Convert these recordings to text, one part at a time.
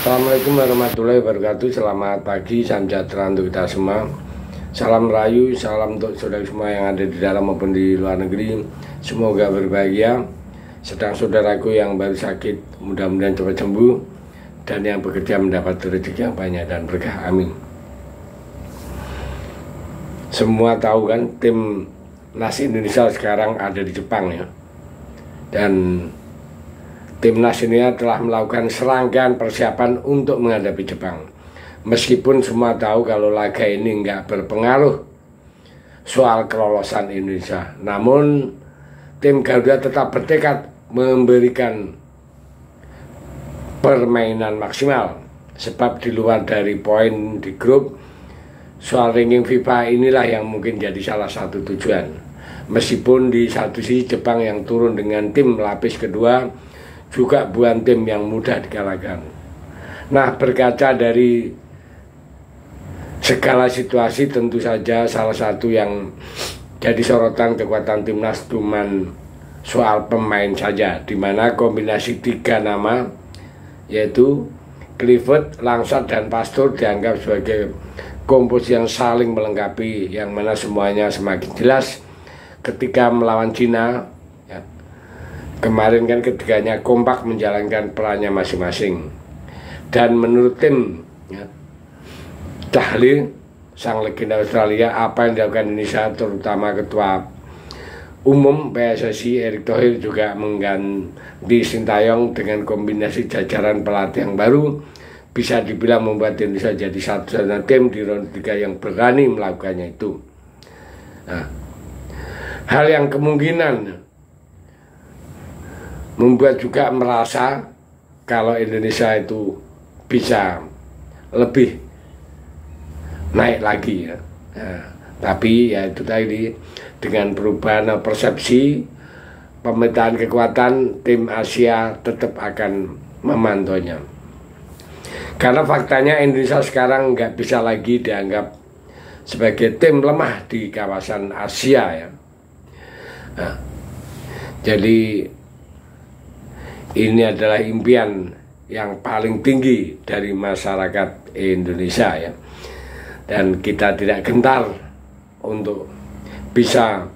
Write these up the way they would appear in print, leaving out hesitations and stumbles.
Assalamualaikum warahmatullahi wabarakatuh. Selamat pagi, salam sejahtera untuk kita semua. Salam rayu, salam untuk saudara semua yang ada di dalam maupun di luar negeri. Semoga berbahagia. Sedang saudaraku yang baru sakit, mudah-mudahan cepat sembuh. Dan yang bekerja mendapat rezeki yang banyak dan berkah. Amin. Semua tahu kan, timnas Indonesia sekarang ada di Jepang ya. Dan timnas ini telah melakukan serangkaian persiapan untuk menghadapi Jepang. Meskipun semua tahu kalau laga ini nggak berpengaruh soal kelolosan Indonesia, namun tim Garuda tetap bertekad memberikan permainan maksimal. Sebab di luar dari poin di grup, soal ranking FIFA inilah yang mungkin jadi salah satu tujuan. Meskipun di satu sisi Jepang yang turun dengan tim lapis kedua juga bukan tim yang mudah dikalahkan. Nah, berkaca dari segala situasi, tentu saja salah satu yang jadi sorotan kekuatan timnas cuman soal pemain saja, di mana kombinasi 3 nama yaitu Clifford, Langsat, dan Pastur dianggap sebagai komposisi yang saling melengkapi, yang mana semuanya semakin jelas ketika melawan Cina. Kemarin kan ketiganya kompak menjalankan perannya masing-masing. Dan menurut tim ya, Cahlil, sang legenda Australia, apa yang dilakukan Indonesia, terutama Ketua Umum PSSI Erick Thohir juga mengganti Sintayong dengan kombinasi jajaran pelatih yang baru, bisa dibilang membuat Indonesia jadi satu-satunya tim di ronde 3 yang berani melakukannya itu. Nah, hal yang kemungkinan membuat juga merasa kalau Indonesia itu bisa lebih naik lagi ya. Nah, tapi ya itu tadi, dengan perubahan persepsi pemetaan kekuatan, tim Asia tetap akan memantaunya. Karena faktanya Indonesia sekarang nggak bisa lagi dianggap sebagai tim lemah di kawasan Asia ya. Nah, jadi ini adalah impian yang paling tinggi dari masyarakat Indonesia ya. Dan kita tidak gentar untuk bisa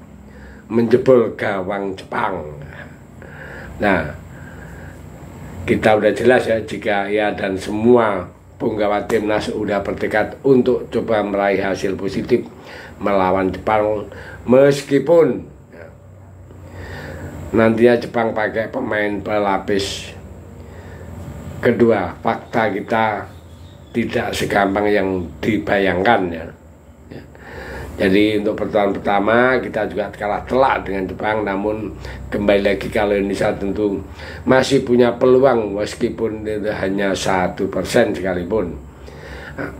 menjebol gawang Jepang. Nah, kita udah jelas ya, jika ya dan semua punggawa timnas udah bertekad untuk coba meraih hasil positif melawan Jepang, meskipun nantinya Jepang pakai pemain pelapis kedua. Fakta kita tidak segampang yang dibayangkan ya. Jadi untuk pertemuan pertama kita juga kalah telak dengan Jepang, namun kembali lagi kalau Indonesia tentu masih punya peluang meskipun itu hanya 1% sekalipun. Nah,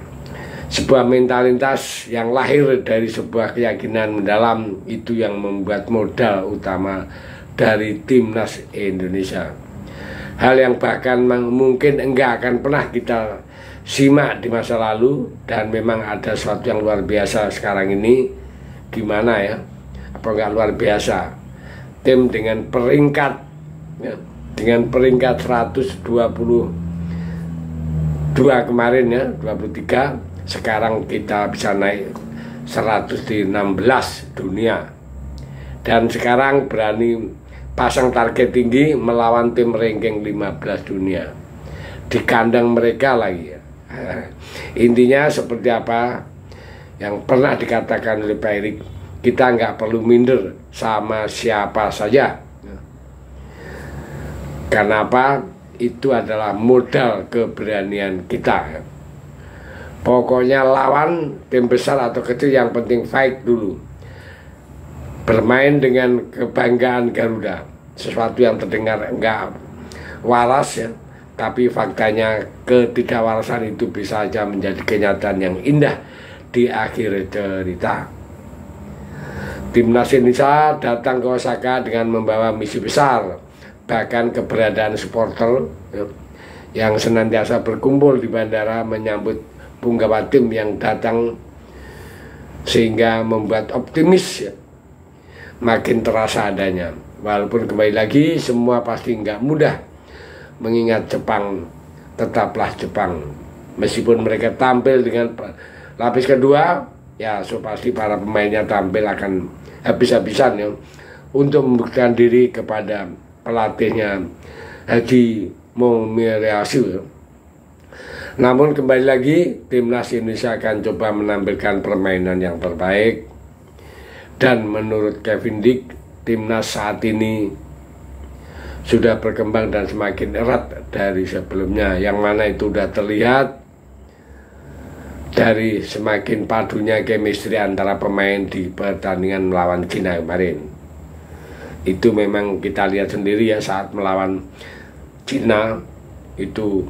sebuah mentalitas yang lahir dari sebuah keyakinan mendalam itu yang membuat modal utama dari timnas Indonesia. Hal yang bahkan mungkin enggak akan pernah kita simak di masa lalu, dan memang ada sesuatu yang luar biasa sekarang ini. Gimana ya, apa enggak luar biasa, tim dengan peringkat ya, dengan peringkat 122 kemarin ya, 23, sekarang kita bisa naik 116 dunia, dan sekarang berani pasang target tinggi melawan tim ranking 15 dunia di kandang mereka lagi ya. Intinya seperti apa yang pernah dikatakan oleh Pak Erick, kita nggak perlu minder sama siapa saja. Karena apa? Itu adalah modal keberanian kita. Pokoknya lawan tim besar atau kecil, yang penting fight dulu. Bermain dengan kebanggaan Garuda, sesuatu yang terdengar enggak waras ya, tapi faktanya ketidakwarasan itu bisa saja menjadi kenyataan yang indah di akhir cerita. Timnas Indonesia datang ke Osaka dengan membawa misi besar, bahkan keberadaan supporter ya, yang senantiasa berkumpul di bandara menyambut punggawa tim yang datang, sehingga membuat optimis ya, makin terasa adanya. Walaupun kembali lagi semua pasti nggak mudah, mengingat Jepang tetaplah Jepang. Meskipun mereka tampil dengan lapis kedua, ya so pasti para pemainnya tampil akan habis-habisan ya untuk membuktikan diri kepada pelatihnya Haji Momirasu ya. Namun kembali lagi, timnas Indonesia akan coba menampilkan permainan yang terbaik. Dan menurut Kevin Dick, timnas saat ini sudah berkembang dan semakin erat dari sebelumnya, yang mana itu sudah terlihat dari semakin padunya chemistry antara pemain di pertandingan melawan Cina kemarin. Itu memang kita lihat sendiri ya, saat melawan Cina itu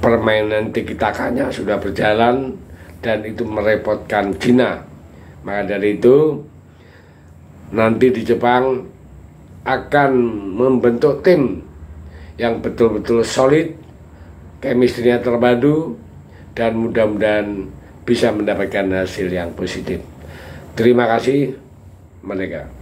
permainan tiki-takanya sudah berjalan dan itu merepotkan Cina. Maka dari itu nanti di Jepang akan membentuk tim yang betul-betul solid, chemistry-nya terpadu, dan mudah-mudahan bisa mendapatkan hasil yang positif. Terima kasih, Merdeka.